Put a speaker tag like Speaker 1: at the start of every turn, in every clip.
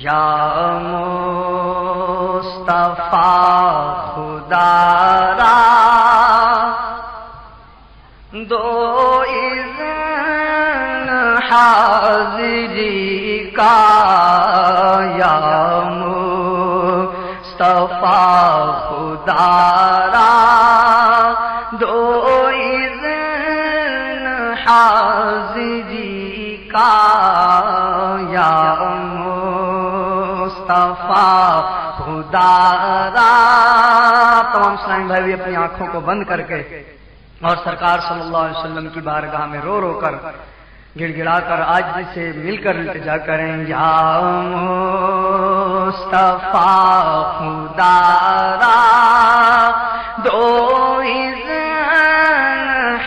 Speaker 1: یا مصطفیٰ خدا را دو اذن حاضری کا، یا مصطفیٰ خدا را دو اذن حاضری کا، یا مصطفیٰ خدا را۔ تمام اسلامی بھائی اپنی آنکھوں کو بند کر کے اور سرکار صلی اللہ علیہ وسلم کی بارگاہ میں رو رو کر گڑ گڑا کر آج سے مل کر التجا کریں، یا مصطفیٰ خدا را دو اذن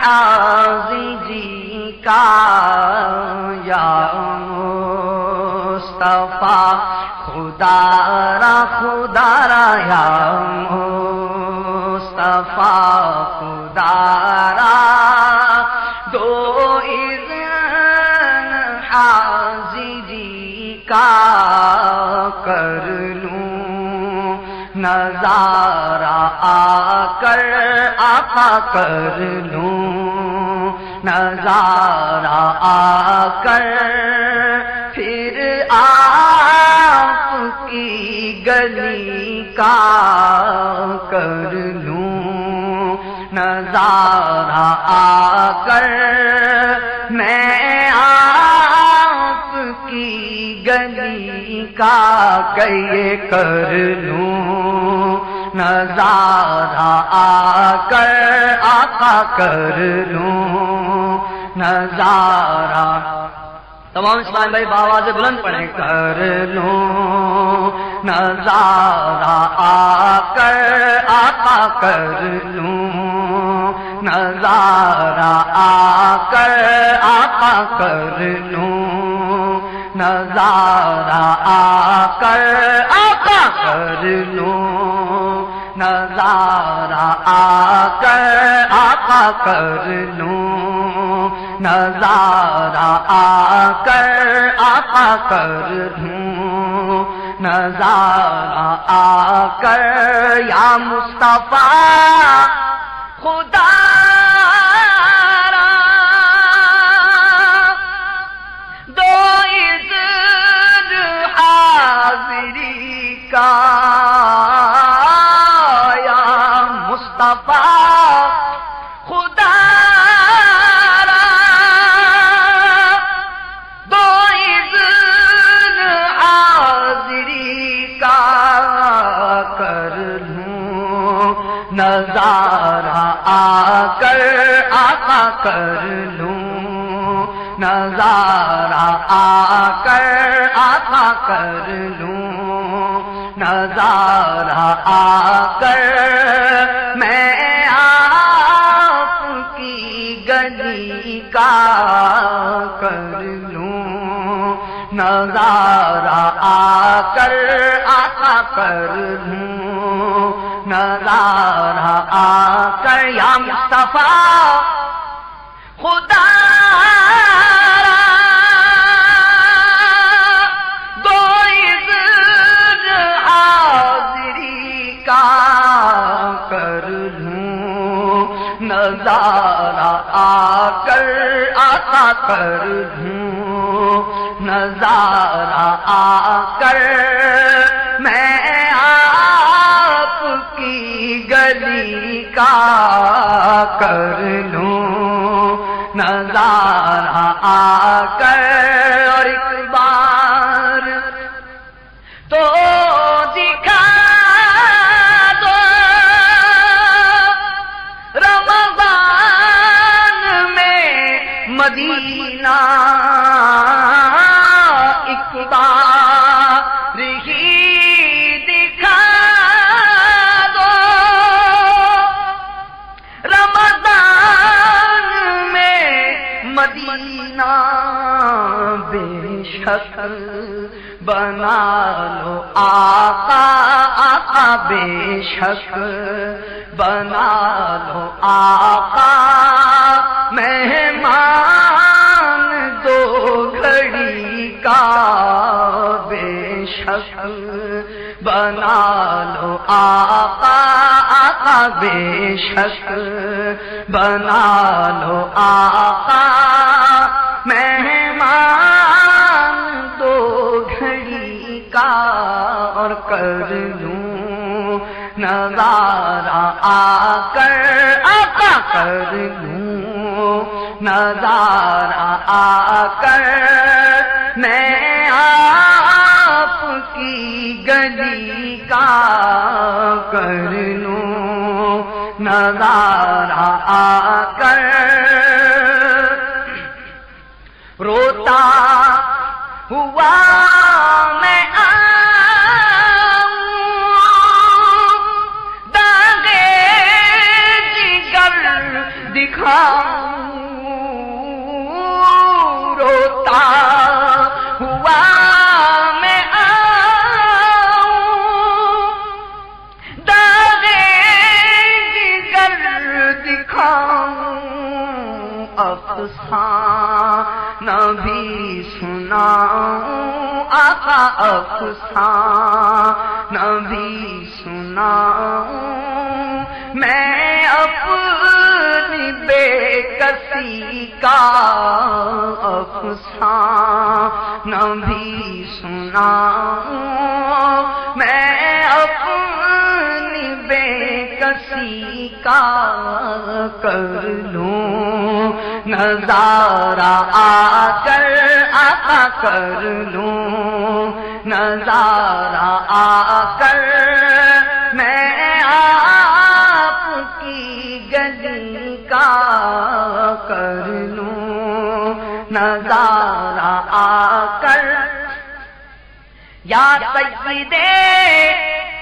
Speaker 1: حاضری کا، یا مصطفیٰ خدا را یا مصطفیٰ خدا را دو اذن حاضری کا، کر لوں نظارہ آ کر آقا، کر لوں نظارہ آ کر پھر آپ کی گلی کا، کر لوں نظارہ آ کر میں آپ کی گلی کا، کہ کر لوں نظارہ آ کر آقا، کر لوں نظارہ۔ تمام اسلام بھائی بآواز بلند پڑھیں، کر لوں نظارہ آ کر آقا، کر لوں نظارہ آ کر آقا، کر لوں نظارہ آ کر آقا، کر لوں نظارہ آ کر آقا، کر لوں نظارہ آ کر آقا، کر لوں نظارہ آ کر، یا مصطفیٰ خدا را دو اذن حاضری کا، یا مصطفیٰ خدا را دو اذن حاضری کا، کر لوں نظارہ آ کر آقا، کر لوں نظارہ آ کر آقا، کر لوں نظارہ آ کر میں آپ کی گلی کا، کر لوں نظارہ آ کر آقا، کر لوں نظارہ آ کر، یا مصطفیٰ خدا را دو اذن حاضری کا، کر لوں نظارہ آ کر آقا، کر لوں نظارہ آ کر میں آپ کی گلی کا، کر لوں نظارہ آ کر، اور ایک بار تو دکھا دو رمضان میں مدینہ، ایک بار ہی دکھا دو رمضان میں مدینہ، بے شک بنا لو آقا آقا، بے شک بنا لو آقا مہمان دو گھڑی کا، بے شک بنا لو آقا آقا بے شک بنا لو آقا مہمان دو گھڑی کا اور کر لوں نظارہ آ کر آقا کر لوں نظارہ آ کر میں آپ کی گلی کا کر لوں نظارہ آ کر روتا ہوا میں آؤں داغے جگر دکھاؤں روتا ہوا میں آؤں داغے جگر دکھاؤں افسانہ بھی سناؤں آقا افسانہ بھی سناؤں میں اپنی بے کسی کا افسانہ بھی سناؤں میں اپنی بے کسی کا کر لوں نظارہ آ کر آقا کر لوں نظارہ آ کر میں آپ کی گلی کا کر لوں نظارہ آ کر یا سیدے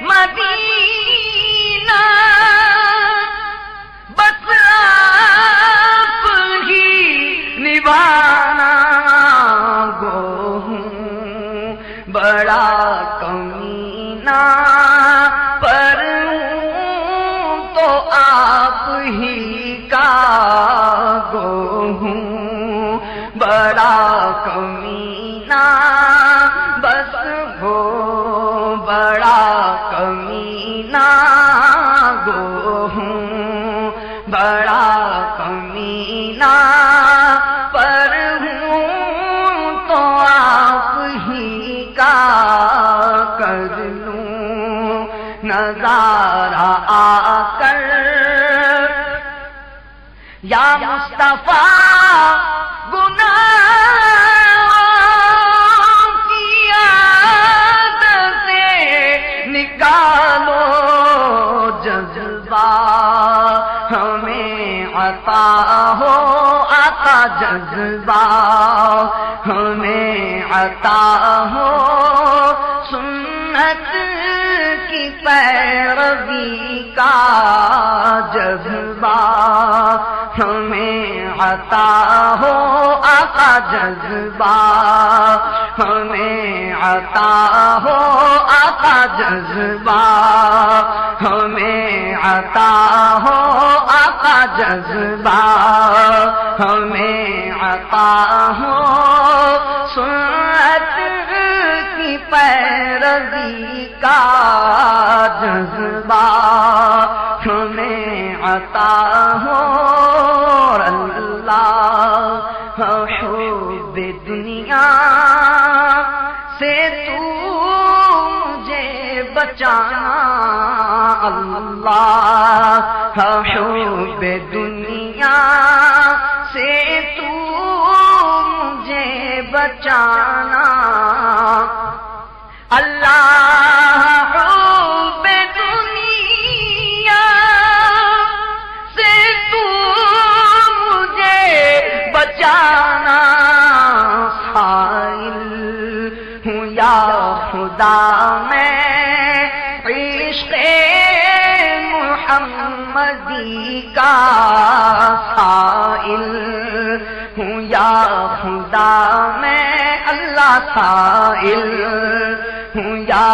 Speaker 1: مدینہ بس آپ ہی نبھانا گو ہوں بڑا کمینہ پر ہوں تو آپ ہی کا گو ہوں بڑا کمینہ بس وہ بڑا کمینہ گو ہوں بڑا کمینہ پر ہوں تو آپ ہی کا کر لوں نظارہ آ کر یا مصطفیٰ ہمیں عطا ہو آقا جذبہ ہمیں عطا ہو سنت کی پیروی کا جذبہ ہمیں عطا ہو آقا جذبہ ہمیں عطا ہو آقا جذبہ ہمیں عطا ہو آقا جذبہ ہمیں عطا ہو سنت کی پیروی کا جذبہ ہمیں عطا ہو اللہ حب دنیا سے تو مجھے بچانا اللہ حب دنیا سے تو مجھے بچانا اللہ حب دنیا سے تو مجھے بچانا سائل ہوں یا خدا میں عشق محمدی کا سائل ہوں یا خدا میں اللہ سائل ہوں یا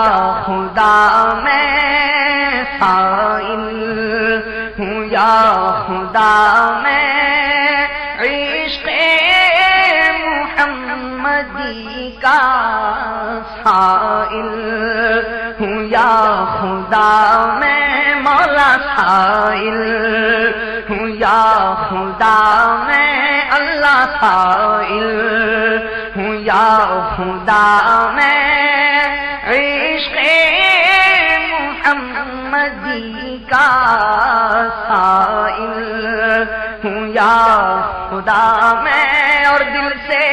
Speaker 1: خدا میں سائل ہوں یا خدا میں عشق محمدی کا سائل سائل ہوں یا خدا میں مولا سائل ہوں یا خدا میں اللہ سائل ہوں یا خدا میں عشق محمدی کا سائل ہوں یا خدا میں، اور دل سے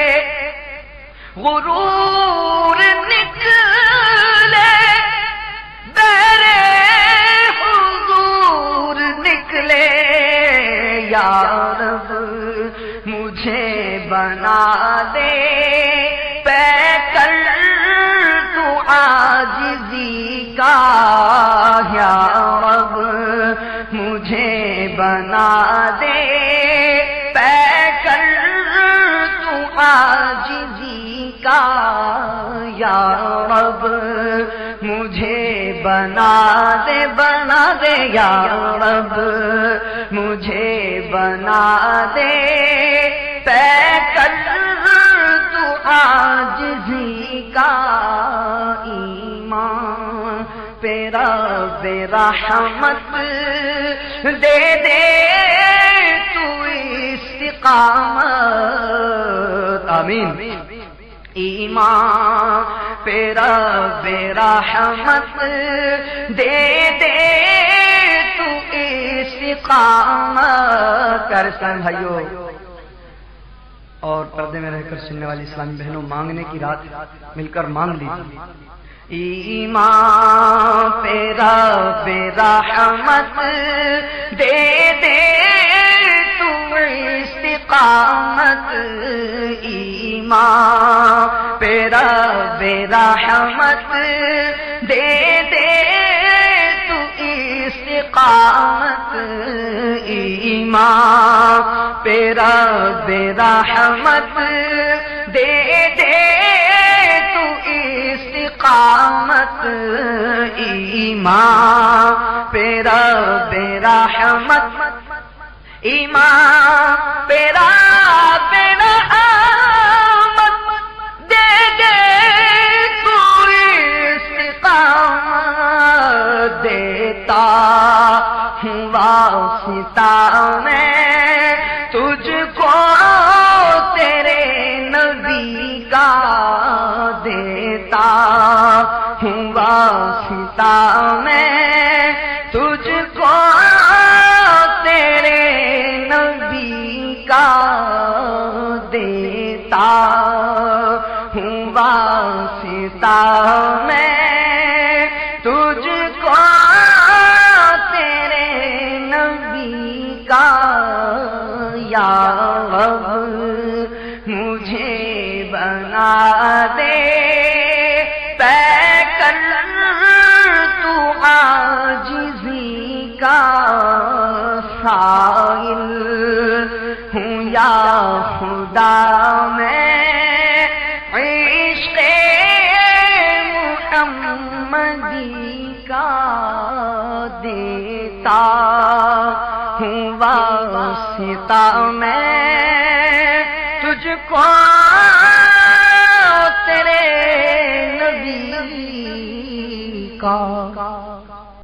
Speaker 1: غرور نکلے بہرے حضور نکلے، یا رب مجھے بنا دے پیکر تو عاجزی کا، یا رب مجھے بنا دے پیکر تو عاجزی کا، یا رب مجھے بنا دے یا رب مجھے بنا دے پیکر تو عاجزی کا، ایمان پہ رب رحمت دے دے تو استقامت، آمین، ایمان پہ رب رحمت دے دے تو استقامت کر۔ اسلام بھائیو اور پردے میں رہ کر سننے والی اسلامی بہنوں، مانگنے کی رات مل کر مانگ لیجیے، ایمان پہ رب رحمت دے دے تو استقامت، ایمان پہ رب رحمت دے دے تو استقامت، ایمان پہ رب رحمت دے دے تو استقامت، ایمان پہ رب رحمت، ایمان پہ رب رحمت دے دے تو استقامت، دیتا ہوں واسطہ میں تجھ کو تیرے نبی کا، دیتا ہوں واسطہ میں تجھ کو تیرے نبی کا، دیتا ہوں واسطہ میں تجھ کو تیرے نبی کا، یا رب مجھے بنا دے پیکر تو عاجزی کا سائل ہوں، یا خدا میں عشق محمدی کا دیتا ہوں واسطہ میں تجھ کو